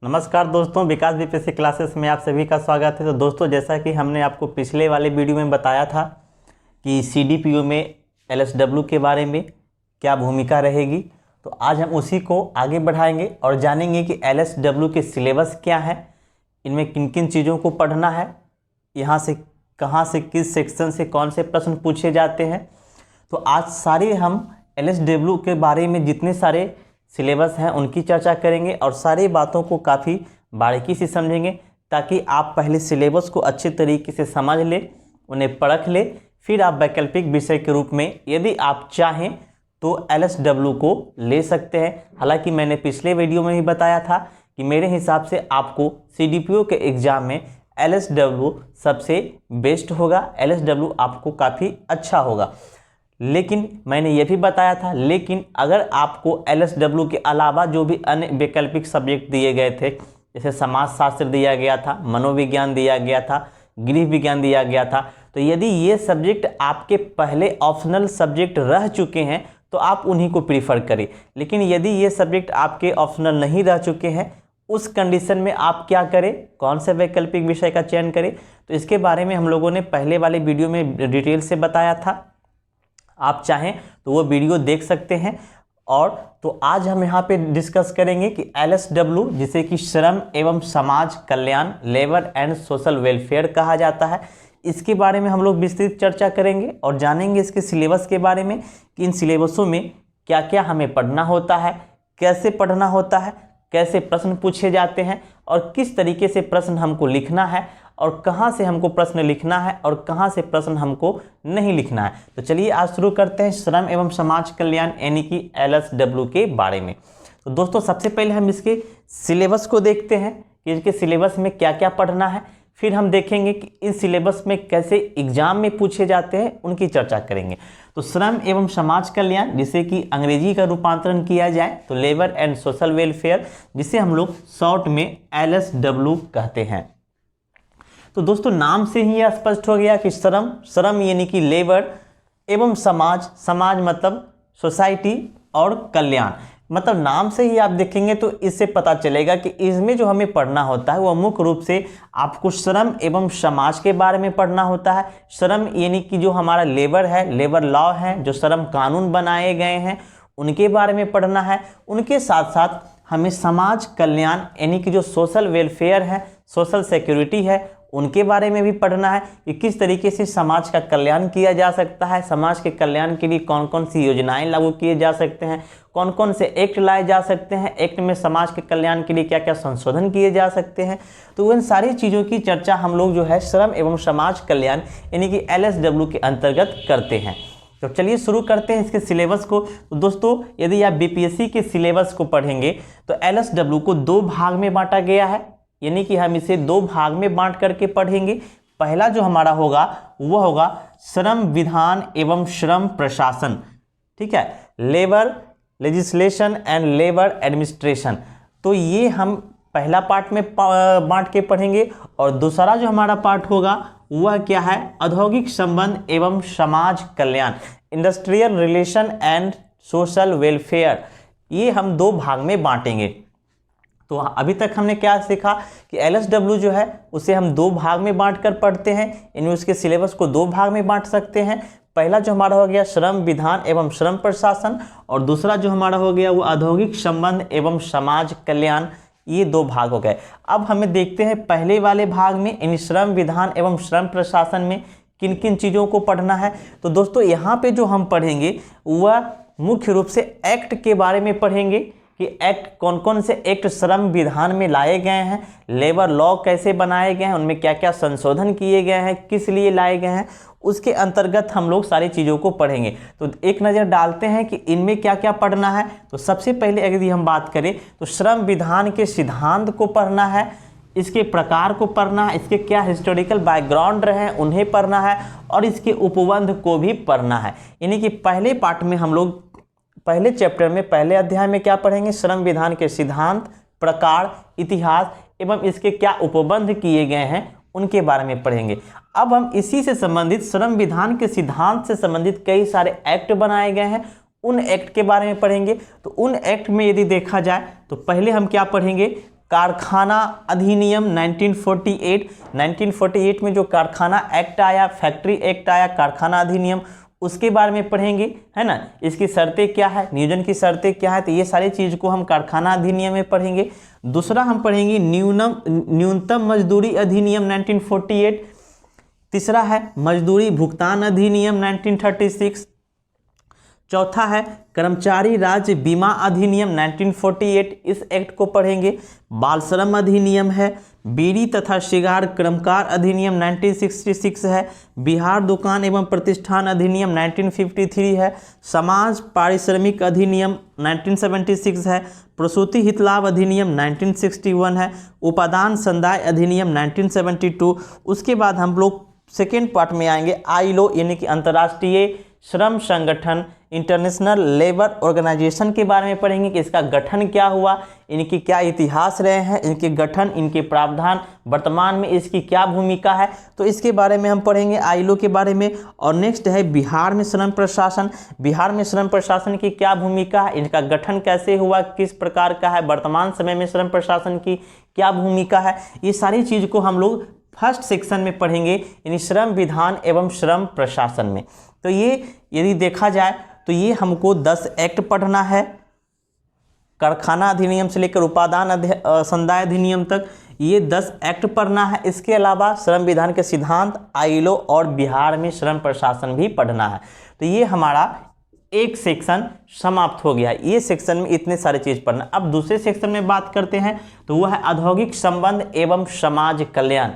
नमस्कार दोस्तों, विकास BPSC classes में आप सभी का स्वागत है। तो दोस्तों, जैसा कि हमने आपको पिछले वाले वीडियो में बताया था कि सीडीपीओ में एलएसडब्ल्यू के बारे में क्या भूमिका रहेगी, तो आज हम उसी को आगे बढ़ाएंगे और जानेंगे कि एलएसडब्ल्यू के सिलेबस क्या है, इनमें किन किन चीज़ों को पढ़ना है, यहाँ से कहाँ से किस सेक्शन से कौन से प्रश्न पूछे जाते हैं। तो आज सारे हम एलएसडब्ल्यू के बारे में जितने सारे सिलेबस हैं उनकी चर्चा करेंगे और सारी बातों को काफ़ी बारीकी से समझेंगे, ताकि आप पहले सिलेबस को अच्छे तरीके से समझ ले, उन्हें परख ले, फिर आप वैकल्पिक विषय के रूप में यदि आप चाहें तो एलएसडब्ल्यू को ले सकते हैं। हालांकि मैंने पिछले वीडियो में ही बताया था कि मेरे हिसाब से आपको सीडीपीओ के एग्ज़ाम में एलएसडब्ल्यू सबसे बेस्ट होगा, एलएसडब्ल्यू आपको काफ़ी अच्छा होगा। लेकिन मैंने ये भी बताया था, लेकिन अगर आपको एलएसडब्ल्यू के अलावा जो भी अन्य वैकल्पिक सब्जेक्ट दिए गए थे, जैसे समाजशास्त्र दिया गया था, मनोविज्ञान दिया गया था, गृह विज्ञान दिया गया था, तो यदि ये सब्जेक्ट आपके पहले ऑप्शनल सब्जेक्ट रह चुके हैं तो आप उन्हीं को प्रीफर करें। लेकिन यदि ये सब्जेक्ट आपके ऑप्शनल नहीं रह चुके हैं, उस कंडीशन में आप क्या करें, कौन से वैकल्पिक विषय का चयन करें, तो इसके बारे में हम लोगों ने पहले वाले वीडियो में डिटेल से बताया था। आप चाहें तो वो वीडियो देख सकते हैं। और तो आज हम यहाँ पे डिस्कस करेंगे कि एलएसडब्ल्यू, जिसे कि श्रम एवं समाज कल्याण, लेबर एंड सोशल वेलफेयर कहा जाता है, इसके बारे में हम लोग विस्तृत चर्चा करेंगे और जानेंगे इसके सिलेबस के बारे में कि इन सिलेबसों में क्या क्या हमें पढ़ना होता है, कैसे पढ़ना होता है, कैसे प्रश्न पूछे जाते हैं और किस तरीके से प्रश्न हमको लिखना है और कहाँ से हमको प्रश्न लिखना है और कहाँ से प्रश्न हमको नहीं लिखना है। तो चलिए आज शुरू करते हैं श्रम एवं समाज कल्याण यानी कि एलएसडब्ल्यू के बारे में। तो दोस्तों, सबसे पहले हम इसके सिलेबस को देखते हैं कि इसके सिलेबस में क्या क्या पढ़ना है। फिर हम देखेंगे कि इस सिलेबस में कैसे एग्जाम में पूछे जाते हैं, उनकी चर्चा करेंगे। तो श्रम एवं समाज कल्याण, जिसे कि अंग्रेजी का रूपांतरण किया जाए तो लेबर एंड सोशल वेलफेयर, जिसे हम लोग शॉर्ट में एलएसडब्ल्यू कहते हैं। तो दोस्तों, नाम से ही यह स्पष्ट हो गया कि श्रम यानी कि लेबर एवं समाज मतलब सोसाइटी और कल्याण, मतलब नाम से ही आप देखेंगे तो इससे पता चलेगा कि इसमें जो हमें पढ़ना होता है वह मुख्य रूप से आपको श्रम एवं समाज के बारे में पढ़ना होता है। श्रम यानी कि जो हमारा लेबर है, लेबर लॉ है, जो श्रम कानून बनाए गए हैं उनके बारे में पढ़ना है। उनके साथ साथ हमें समाज कल्याण यानी कि जो सोशल वेलफेयर है, सोशल सिक्योरिटी है, उनके बारे में भी पढ़ना है कि किस तरीके से समाज का कल्याण किया जा सकता है, समाज के कल्याण के लिए कौन कौन सी योजनाएं लागू किए जा सकते हैं, कौन कौन से एक्ट लाए जा सकते हैं, एक्ट में समाज के कल्याण के लिए क्या क्या संशोधन किए जा सकते हैं। तो उन सारी चीज़ों की चर्चा हम लोग जो है श्रम एवं समाज कल्याण यानी कि एलएसडब्ल्यू के अंतर्गत करते हैं। तो चलिए शुरू करते हैं इसके सिलेबस को। तो दोस्तों, यदि आप बीपीएससी के सिलेबस को पढ़ेंगे तो एलएसडब्ल्यू को दो भाग में बांटा गया है, यानी कि हम इसे दो भाग में बांट करके पढ़ेंगे। पहला जो हमारा होगा वह होगा श्रम विधान एवं श्रम प्रशासन, ठीक है, labour legislation and labour administration. तो ये हम पहला पार्ट में बांट के पढ़ेंगे। और दूसरा जो हमारा पार्ट होगा वह क्या है, औद्योगिक संबंध एवं समाज कल्याण, industrial relation and social welfare. ये हम दो भाग में बांटेंगे। तो अभी तक हमने क्या सीखा कि एलएसडब्ल्यू जो है उसे हम दो भाग में बांटकर पढ़ते हैं, यानी उसके सिलेबस को दो भाग में बांट सकते हैं। पहला जो हमारा हो गया श्रम विधान एवं श्रम प्रशासन, और दूसरा जो हमारा हो गया वो औद्योगिक संबंध एवं समाज कल्याण। ये दो भाग हो गए। अब हमें देखते हैं पहले वाले भाग में, यानी श्रम विधान एवं श्रम प्रशासन में किन किन चीज़ों को पढ़ना है। तो दोस्तों, यहाँ पे जो हम पढ़ेंगे वह मुख्य रूप से एक्ट के बारे में पढ़ेंगे कि एक्ट कौन कौन से एक्ट श्रम विधान में लाए गए हैं, लेबर लॉ कैसे बनाए गए हैं, उनमें क्या क्या संशोधन किए गए हैं, किस लिए लाए गए हैं, उसके अंतर्गत हम लोग सारी चीज़ों को पढ़ेंगे। तो एक नज़र डालते हैं कि इनमें क्या क्या पढ़ना है। तो सबसे पहले यदि हम बात करें तो श्रम विधान के सिद्धांत को पढ़ना है, इसके प्रकार को पढ़ना है, इसके क्या हिस्टोरिकल बैकग्राउंड रहे हैं उन्हें पढ़ना है, और इसके उपबंध को भी पढ़ना है। यानी कि पहले पार्ट में हम लोग पहले चैप्टर में, पहले अध्याय में क्या पढ़ेंगे, श्रम विधान के सिद्धांत, प्रकार, इतिहास एवं इसके क्या उपबंध किए गए हैं उनके बारे में पढ़ेंगे। अब हम इसी से संबंधित श्रम विधान के सिद्धांत से संबंधित कई सारे एक्ट बनाए गए हैं, उन एक्ट के बारे में पढ़ेंगे। तो उन एक्ट में यदि देखा जाए तो पहले हम क्या पढ़ेंगे, कारखाना अधिनियम 1948 में जो कारखाना एक्ट आया, फैक्ट्री एक्ट आया, कारखाना अधिनियम, उसके बारे में पढ़ेंगे, है ना। इसकी शर्तें क्या है, नियोजन की शर्तें क्या है, तो ये सारी चीज़ को हम कारखाना अधिनियम में पढ़ेंगे। दूसरा हम पढ़ेंगे न्यूनतम मजदूरी अधिनियम 1948। तीसरा है मजदूरी भुगतान अधिनियम 1936। चौथा है कर्मचारी राज्य बीमा अधिनियम 1948, इस एक्ट को पढ़ेंगे। बाल श्रम अधिनियम है। बीड़ी तथा सिगार कर्मकार अधिनियम 1966 है। बिहार दुकान एवं प्रतिष्ठान अधिनियम 1953 है। समाज पारिश्रमिक अधिनियम 1976 है। प्रसूति हित लाभ अधिनियम 1961 है। उपादान संदाय अधिनियम 1972। उसके बाद हम लोग सेकेंड पार्ट में आएंगे, आईएलओ यानी कि अंतर्राष्ट्रीय श्रम संगठन, इंटरनेशनल लेबर ऑर्गेनाइजेशन के बारे में पढ़ेंगे कि इसका गठन क्या हुआ, इनकी क्या इतिहास रहे हैं, इनके गठन, इनके प्रावधान, वर्तमान में इसकी क्या भूमिका है, तो इसके बारे में हम पढ़ेंगे आईएलओ के बारे में। और नेक्स्ट है बिहार में श्रम प्रशासन। बिहार में श्रम प्रशासन की क्या भूमिका है, इनका गठन कैसे हुआ, किस प्रकार का है, वर्तमान समय में श्रम प्रशासन की क्या भूमिका है, ये सारी चीज़ को हम लोग फर्स्ट सेक्शन में पढ़ेंगे, यानी श्रम विधान एवं श्रम प्रशासन में। तो ये यदि देखा जाए तो ये हमको 10 एक्ट पढ़ना है, कारखाना अधिनियम से लेकर उपादान संदाय अधिनियम तक, ये 10 एक्ट पढ़ना है। इसके अलावा श्रम विधान के सिद्धांत, आईएलओ और बिहार में श्रम प्रशासन भी पढ़ना है। तो ये हमारा एक सेक्शन समाप्त हो गया। ये सेक्शन में इतने सारे चीज़ पढ़ना। अब दूसरे सेक्शन में बात करते हैं तो वह है औद्योगिक संबंध एवं समाज कल्याण।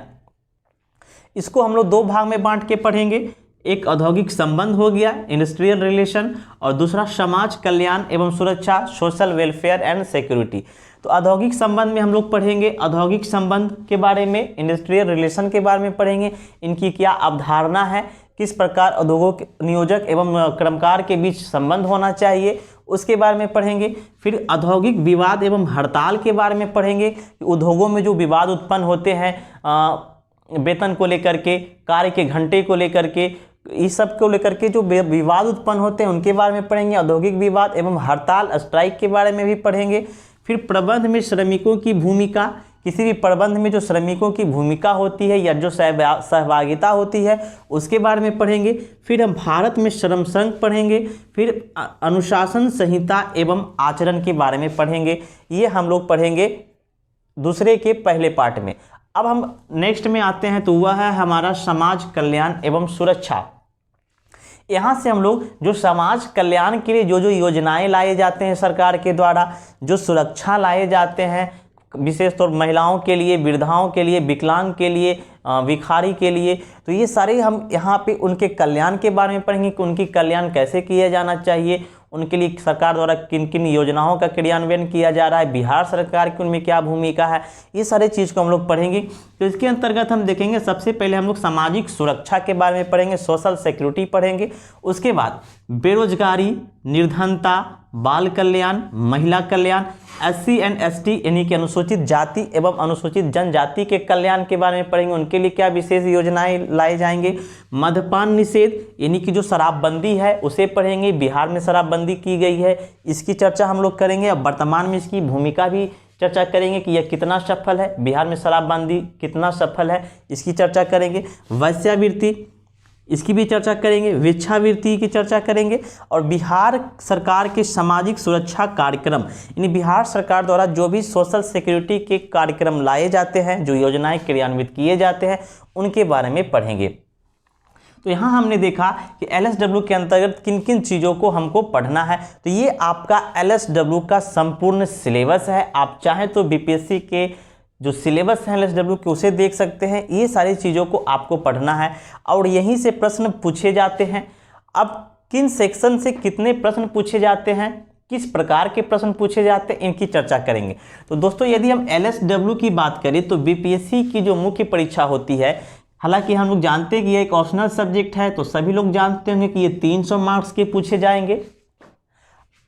इसको हम लोग दो भाग में बांट के पढ़ेंगे। एक औद्योगिक संबंध हो गया, इंडस्ट्रियल रिलेशन, और दूसरा समाज कल्याण एवं सुरक्षा, सोशल वेलफेयर एंड सिक्योरिटी। तो औद्योगिक संबंध में हम लोग पढ़ेंगे औद्योगिक संबंध के बारे में, इंडस्ट्रियल रिलेशन के बारे में पढ़ेंगे, इनकी क्या अवधारणा है, किस प्रकार उद्योगों के नियोजक एवं कर्मकार के बीच संबंध होना चाहिए, उसके बारे में पढ़ेंगे। फिर औद्योगिक विवाद एवं हड़ताल के बारे में पढ़ेंगे कि उद्योगों में जो विवाद उत्पन्न होते हैं वेतन को लेकर के, कार्य के घंटे को लेकर के, इस सब को लेकर के जो विवाद उत्पन्न होते हैं उनके बारे में पढ़ेंगे। औद्योगिक विवाद एवं हड़ताल, स्ट्राइक के बारे में भी पढ़ेंगे। फिर प्रबंध में श्रमिकों की भूमिका, किसी भी प्रबंध में जो श्रमिकों की भूमिका होती है या जो सहभागिता होती है उसके बारे में पढ़ेंगे। फिर हम भारत में श्रम संघ पढ़ेंगे। फिर अनुशासन संहिता एवं आचरण के बारे में पढ़ेंगे। ये हम लोग पढ़ेंगे दूसरे के पहले पार्ट में। अब हम नेक्स्ट में आते हैं तो वह है हमारा समाज कल्याण एवं सुरक्षा। यहाँ से हम लोग जो समाज कल्याण के लिए जो जो योजनाएं लाए जाते हैं सरकार के द्वारा, जो सुरक्षा लाए जाते हैं विशेष तौर महिलाओं के लिए, वृद्धाओं के लिए, विकलांग के लिए, भिखारी के लिए, तो ये सारे हम यहाँ पे उनके कल्याण के बारे में पढ़ेंगे कि उनकी कल्याण कैसे किया जाना चाहिए, उनके लिए सरकार द्वारा किन किन योजनाओं का क्रियान्वयन किया जा रहा है, बिहार सरकार की उनमें क्या भूमिका है, ये सारे चीज़ को हम लोग पढ़ेंगे। तो इसके अंतर्गत हम देखेंगे सबसे पहले हम लोग सामाजिक सुरक्षा के बारे में पढ़ेंगे, सोशल सिक्योरिटी पढ़ेंगे। उसके बाद बेरोजगारी, निर्धनता, बाल कल्याण, महिला कल्याण, SC एंड ST यानी कि अनुसूचित जाति एवं अनुसूचित जनजाति के कल्याण के बारे में पढ़ेंगे, उनके लिए क्या विशेष योजनाएं लाए जाएंगे। मद्यपान निषेध यानी कि जो शराबबंदी है उसे पढ़ेंगे, बिहार में शराबबंदी की गई है, इसकी चर्चा हम लोग करेंगे। अब वर्तमान में इसकी भूमिका भी चर्चा करेंगे कि यह कितना सफल है, बिहार में शराबबंदी कितना सफल है, इसकी चर्चा करेंगे। वैश्यावृत्ति, इसकी भी चर्चा करेंगे, भिक्षावृत्ति की चर्चा करेंगे। और बिहार सरकार के सामाजिक सुरक्षा कार्यक्रम यानी बिहार सरकार द्वारा जो भी सोशल सिक्योरिटी के कार्यक्रम लाए जाते हैं, जो योजनाएं क्रियान्वित किए जाते हैं, उनके बारे में पढ़ेंगे। तो यहाँ हमने देखा कि LSW के अंतर्गत किन किन चीज़ों को हमको पढ़ना है। तो ये आपका LSW का संपूर्ण सिलेबस है। आप चाहें तो BPSC के जो सिलेबस है LSW के उसे देख सकते हैं। ये सारी चीज़ों को आपको पढ़ना है और यहीं से प्रश्न पूछे जाते हैं। अब किन सेक्शन से कितने प्रश्न पूछे जाते हैं, किस प्रकार के प्रश्न पूछे जाते हैं, इनकी चर्चा करेंगे। तो दोस्तों यदि हम LSW की बात करें तो BPSC की जो मुख्य परीक्षा होती है, हालांकि हम लोग जानते हैं कि यह एक ऑप्शनल सब्जेक्ट है, तो सभी लोग जानते होंगे कि ये 300 मार्क्स के पूछे जाएंगे।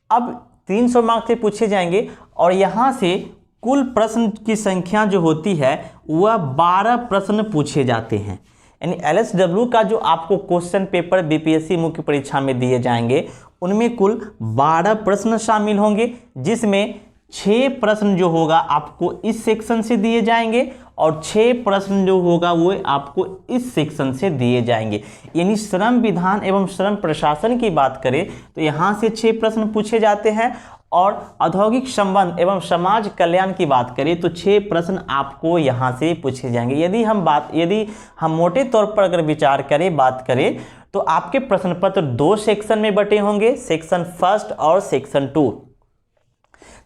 अब 300 मार्क्स के पूछे जाएंगे और यहाँ से कुल प्रश्न की संख्या जो होती है वह 12 प्रश्न पूछे जाते हैं। यानी LSW का जो आपको क्वेश्चन पेपर BPSC मुख्य परीक्षा में दिए जाएंगे उनमें कुल 12 प्रश्न शामिल होंगे, जिसमें 6 प्रश्न जो होगा आपको इस सेक्शन से दिए जाएंगे और 6 प्रश्न जो होगा वो आपको इस सेक्शन से दिए जाएंगे। यानी श्रम विधान एवं श्रम प्रशासन की बात करें तो यहाँ से 6 प्रश्न पूछे जाते हैं और औद्योगिक संबंध एवं समाज कल्याण की बात करें तो 6 प्रश्न आपको यहाँ से पूछे जाएंगे। यदि हम मोटे तौर पर अगर विचार करें, बात करें तो आपके प्रश्न पत्र 2 सेक्शन में बटे होंगे, सेक्शन फर्स्ट और सेक्शन 2।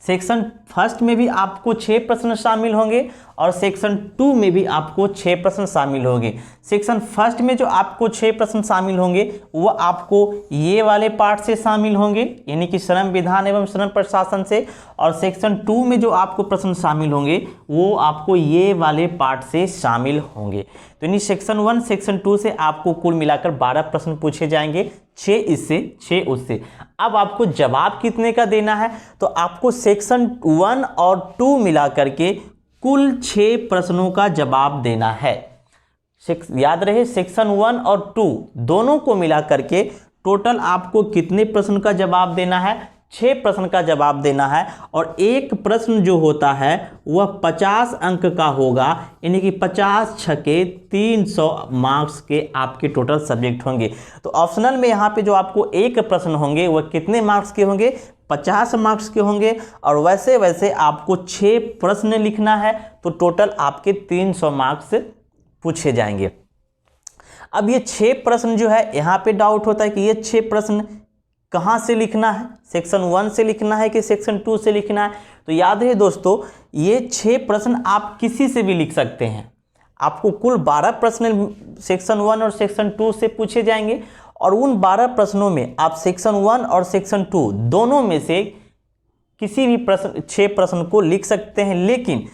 सेक्शन फर्स्ट में भी आपको 6 प्रश्न शामिल होंगे और सेक्शन 2 में भी आपको 6 प्रश्न शामिल होंगे। सेक्शन फर्स्ट में जो आपको 6 प्रश्न शामिल होंगे वो आपको ये वाले पार्ट से शामिल होंगे, यानी कि श्रम विधान एवं श्रम प्रशासन से, और सेक्शन 2 में जो आपको प्रश्न शामिल होंगे वो आपको ये वाले पार्ट से शामिल होंगे। तो यानी सेक्शन 1 सेक्शन 2 से आपको कुल मिलाकर 12 प्रश्न पूछे जाएंगे, 6 इससे 6 उससे। अब आपको जवाब कितने का देना है, तो आपको सेक्शन 1 और 2 मिलाकर के कुल 6 प्रश्नों का जवाब देना है। याद रहे, सेक्शन 1 और 2 दोनों को मिलाकर के टोटल आपको कितने प्रश्न का जवाब देना है, 6 प्रश्न का जवाब देना है। और एक प्रश्न जो होता है वह 50 अंक का होगा, यानी कि 50 छके 300 मार्क्स के आपके टोटल सब्जेक्ट होंगे। तो ऑप्शनल में यहाँ पे जो आपको एक प्रश्न होंगे वह कितने मार्क्स के होंगे, 50 मार्क्स के होंगे। और वैसे वैसे आपको 6 प्रश्न लिखना है तो टोटल आपके 300 मार्क्स पूछे जाएंगे। अब ये 6 प्रश्न जो है, यहाँ पे डाउट होता है कि ये 6 प्रश्न कहाँ से लिखना है, सेक्शन 1 से लिखना है कि सेक्शन 2 से लिखना है। तो याद है दोस्तों, ये 6 प्रश्न आप किसी से भी लिख सकते हैं। आपको कुल 12 प्रश्न सेक्शन 1 और सेक्शन 2 से पूछे जाएंगे और उन 12 प्रश्नों में आप सेक्शन 1 और सेक्शन 2 दोनों में से किसी भी प्रश्न 6 प्रश्न को लिख सकते हैं। लेकिन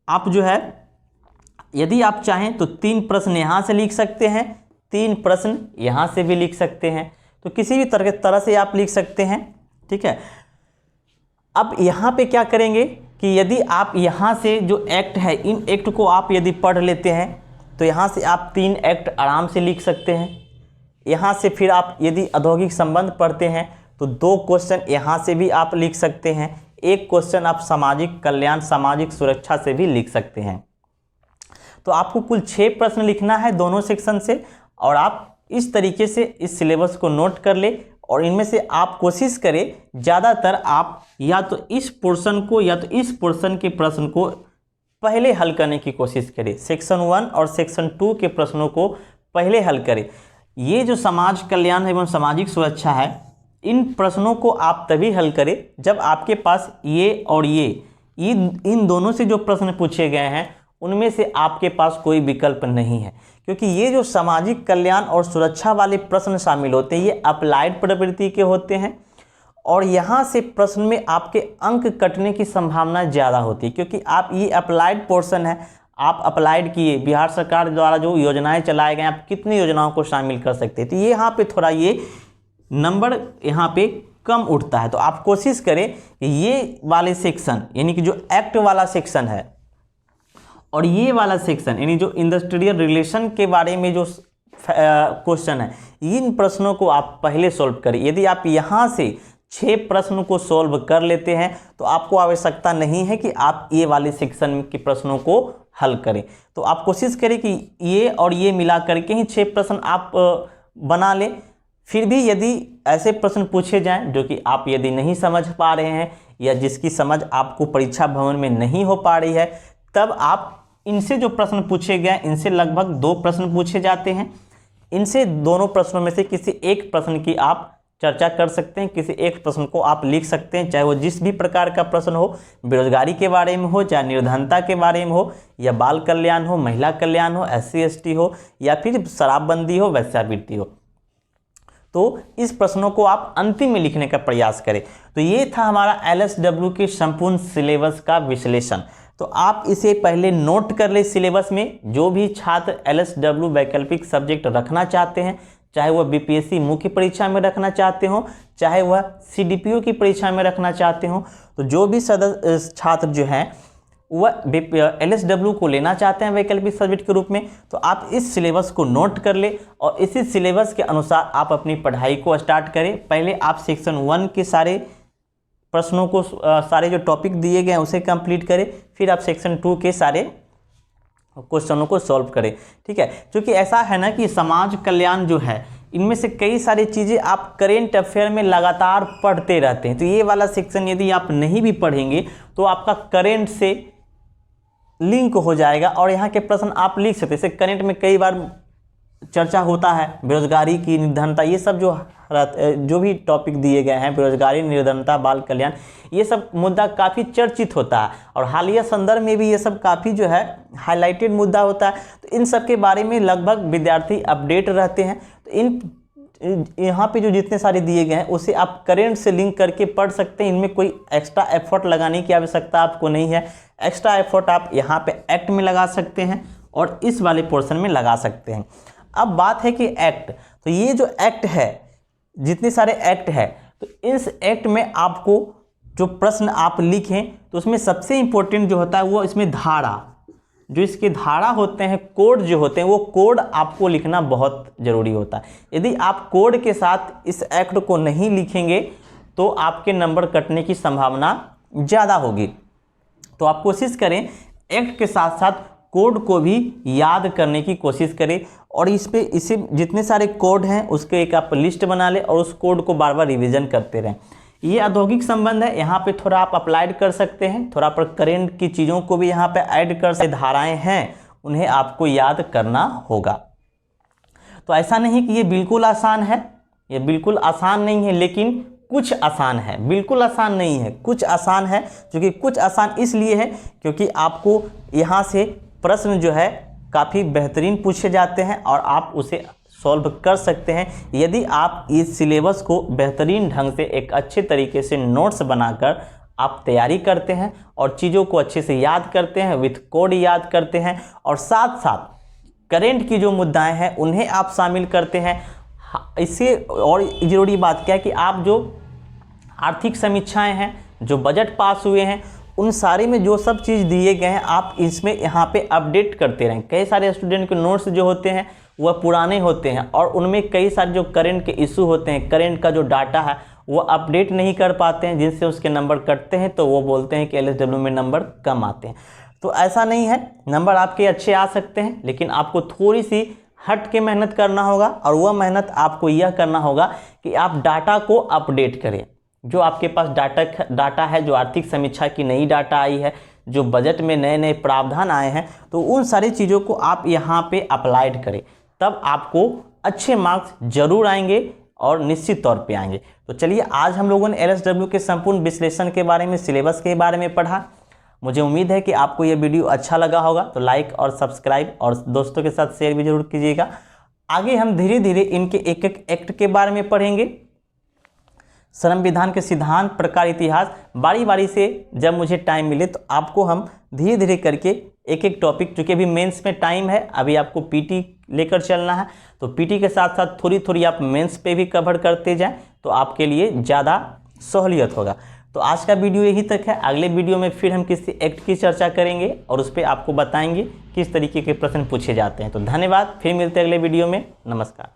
आप जो है, यदि आप चाहें तो 3 प्रश्न यहाँ से लिख सकते हैं, 3 प्रश्न यहाँ से भी लिख सकते हैं। तो किसी भी तरह से आप लिख सकते हैं, ठीक है। अब यहाँ पे क्या करेंगे कि यदि आप यहाँ से जो एक्ट है, इन एक्ट को आप यदि पढ़ लेते हैं तो यहाँ से आप 3 एक्ट आराम से लिख सकते हैं। यहाँ से फिर आप यदि औद्योगिक संबंध पढ़ते हैं तो 2 क्वेश्चन यहाँ से भी आप लिख सकते हैं, 1 क्वेश्चन आप सामाजिक कल्याण सामाजिक सुरक्षा से भी लिख सकते हैं। तो आपको कुल 6 प्रश्न लिखना है दोनों सेक्शन से, और आप इस तरीके से इस सिलेबस को नोट कर ले और इनमें से आप कोशिश करें ज़्यादातर आप या तो इस पोर्शन को या तो इस पोर्शन के प्रश्न को पहले हल करने की कोशिश करें। सेक्शन 1 और सेक्शन 2 के प्रश्नों को पहले हल करें। ये जो समाज कल्याण एवं सामाजिक सुरक्षा है, इन प्रश्नों को आप तभी हल करें जब आपके पास ये और इन दोनों से जो प्रश्न पूछे गए हैं उनमें से आपके पास कोई विकल्प नहीं है। क्योंकि ये जो सामाजिक कल्याण और सुरक्षा वाले प्रश्न शामिल होते हैं ये अप्लाइड प्रवृत्ति के होते हैं और यहाँ से प्रश्न में आपके अंक कटने की संभावना ज़्यादा होती है, क्योंकि आप ये अप्लाइड पोर्शन है, आप अप्लाइड किए, बिहार सरकार द्वारा जो योजनाएं चलाए गए आप कितनी योजनाओं को शामिल कर सकते हैं। तो ये यहाँ पे थोड़ा ये नंबर यहाँ पे कम उठता है। तो आप कोशिश करें कि ये वाले सेक्शन यानी कि जो एक्ट वाला सेक्शन है और ये वाला सेक्शन यानी जो इंडस्ट्रियल रिलेशन के बारे में जो क्वेश्चन है, इन प्रश्नों को आप पहले सॉल्व करें। यदि आप यहाँ से 6 प्रश्नों को सॉल्व कर लेते हैं तो आपको आवश्यकता नहीं है कि आप ये वाले सेक्शन के प्रश्नों को हल करें। तो आप कोशिश करें कि ये और ये मिला करके ही 6 प्रश्न आप बना लें। फिर भी यदि ऐसे प्रश्न पूछे जाएं जो कि आप यदि नहीं समझ पा रहे हैं या जिसकी समझ आपको परीक्षा भवन में नहीं हो पा रही है, तब आप इनसे जो प्रश्न पूछे गए इनसे लगभग 2 प्रश्न पूछे जाते हैं। इनसे दोनों प्रश्नों में से किसी एक प्रश्न की आप चर्चा कर सकते हैं, किसी एक प्रश्न को आप लिख सकते हैं, चाहे वो जिस भी प्रकार का प्रश्न हो, बेरोजगारी के बारे में हो, चाहे निर्धनता के बारे में हो, या बाल कल्याण हो, महिला कल्याण हो, SC ST हो, या फिर शराबबंदी हो, वेश्यावृत्ति हो। तो इस प्रश्नों को आप अंतिम में लिखने का प्रयास करें। तो ये था हमारा LSW के संपूर्ण सिलेबस का विश्लेषण। तो आप इसे पहले नोट कर ले। सिलेबस में जो भी छात्र LSW वैकल्पिक सब्जेक्ट रखना चाहते हैं, चाहे वह BPSC मुख्य परीक्षा में रखना चाहते हो, चाहे वह CDPO की परीक्षा में रखना चाहते हो, तो जो भी छात्र जो हैं वह LSW को लेना चाहते हैं वैकल्पिक सब्जेक्ट के रूप में, तो आप इस सिलेबस को नोट कर ले और इसी सिलेबस के अनुसार आप अपनी पढ़ाई को स्टार्ट करें। पहले आप सेक्शन 1 के सारे प्रश्नों को सारे जो टॉपिक दिए गए हैं उसे कंप्लीट करें, फिर आप सेक्शन 2 के सारे क्वेश्चनों को सॉल्व करें। ठीक है, क्योंकि ऐसा है ना कि समाज कल्याण जो है इनमें से कई सारी चीज़ें आप करेंट अफेयर में लगातार पढ़ते रहते हैं, तो ये वाला सेक्शन यदि आप नहीं भी पढ़ेंगे तो आपका करेंट से लिंक हो जाएगा और यहाँ के प्रश्न आप लिख सकते हैं। जैसे करेंट में कई बार चर्चा होता है बेरोजगारी की निर्धनता, ये सब जो भी टॉपिक दिए गए हैं, बेरोजगारी, निर्धनता, बाल कल्याण, ये सब मुद्दा काफ़ी चर्चित होता है और हालिया संदर्भ में भी ये सब काफ़ी जो है हाईलाइटेड मुद्दा होता है। तो इन सब के बारे में लगभग विद्यार्थी अपडेट रहते हैं। तो इन यहाँ पे जो जितने सारे दिए गए हैं उसे आप करेंट से लिंक करके पढ़ सकते हैं। इनमें कोई एक्स्ट्रा एफर्ट लगाने की आवश्यकता आपको नहीं है। एक्स्ट्रा एफर्ट आप यहाँ पे एक्ट में लगा सकते हैं और इस वाले पोर्शन में लगा सकते हैं। अब बात है कि एक्ट, तो ये जो एक्ट है, जितने सारे एक्ट है, तो इस एक्ट में आपको जो प्रश्न आप लिखें तो उसमें सबसे इंपॉर्टेंट जो होता है वो इसमें धारा, जो इसके धारा होते हैं, कोड जो होते हैं, वो कोड आपको लिखना बहुत ज़रूरी होता है। यदि आप कोड के साथ इस एक्ट को नहीं लिखेंगे तो आपके नंबर कटने की संभावना ज़्यादा होगी। तो आप कोशिश करें एक्ट के साथ साथ कोड को भी याद करने की कोशिश करें और इसे जितने सारे कोड हैं उसके एक आप लिस्ट बना लें और उस कोड को बार बार रिवीजन करते रहें। ये औद्योगिक संबंध है, यहाँ पे थोड़ा आप अप्लाइड कर सकते हैं, थोड़ा पर करेंट की चीज़ों को भी यहाँ पे ऐड कर सकते। धाराएं हैं उन्हें आपको याद करना होगा। तो ऐसा नहीं कि ये बिल्कुल आसान है, ये बिल्कुल आसान नहीं है, लेकिन कुछ आसान है, बिल्कुल आसान नहीं है, कुछ आसान है। क्योंकि कुछ आसान इसलिए है क्योंकि आपको यहाँ से प्रश्न जो है काफ़ी बेहतरीन पूछे जाते हैं और आप उसे सॉल्व कर सकते हैं यदि आप इस सिलेबस को बेहतरीन ढंग से एक अच्छे तरीके से नोट्स बनाकर आप तैयारी करते हैं और चीज़ों को अच्छे से याद करते हैं, विथ कोड याद करते हैं और साथ साथ करेंट की जो मुद्दाएं हैं उन्हें आप शामिल करते हैं। इससे और ज़रूरी बात क्या है कि आप जो आर्थिक समीक्षाएं हैं, जो बजट पास हुए हैं, उन सारे में जो सब चीज़ दिए गए हैं आप इसमें यहाँ पे अपडेट करते रहें। कई सारे स्टूडेंट के नोट्स जो होते हैं वह पुराने होते हैं और उनमें कई सारे जो करेंट के इशू होते हैं, करेंट का जो डाटा है वो अपडेट नहीं कर पाते हैं, जिनसे उसके नंबर कटते हैं, तो वो बोलते हैं कि LSW में नंबर कम आते हैं। तो ऐसा नहीं है, नंबर आपके अच्छे आ सकते हैं, लेकिन आपको थोड़ी सी हट के मेहनत करना होगा और वह मेहनत आपको यह करना होगा कि आप डाटा को अपडेट करें। जो आपके पास डाटा है, जो आर्थिक समीक्षा की नई डाटा आई है, जो बजट में नए नए प्रावधान आए हैं, तो उन सारी चीज़ों को आप यहाँ पे अप्लाइड करें, तब आपको अच्छे मार्क्स जरूर आएंगे और निश्चित तौर पे आएंगे। तो चलिए, आज हम लोगों ने LSW के संपूर्ण विश्लेषण के बारे में, सिलेबस के बारे में पढ़ा। मुझे उम्मीद है कि आपको यह वीडियो अच्छा लगा होगा, तो लाइक और सब्सक्राइब और दोस्तों के साथ शेयर भी जरूर कीजिएगा। आगे हम धीरे धीरे इनके एक एक एक्ट के बारे में पढ़ेंगे, श्रम विधान के सिद्धांत, प्रकार, इतिहास, बारी बारी से जब मुझे टाइम मिले तो आपको हम धीरे धीरे करके एक एक टॉपिक, चूँकि अभी मेंस में टाइम है, अभी आपको पीटी लेकर चलना है, तो पीटी के साथ साथ थोड़ी थोड़ी आप मेंस पे भी कवर करते जाएं तो आपके लिए ज़्यादा सहूलियत होगा। तो आज का वीडियो यही तक है। अगले वीडियो में फिर हम किसी एक्ट की चर्चा करेंगे और उस पर आपको बताएंगे किस तरीके के प्रश्न पूछे जाते हैं। तो धन्यवाद, फिर मिलते हैं अगले वीडियो में। नमस्कार।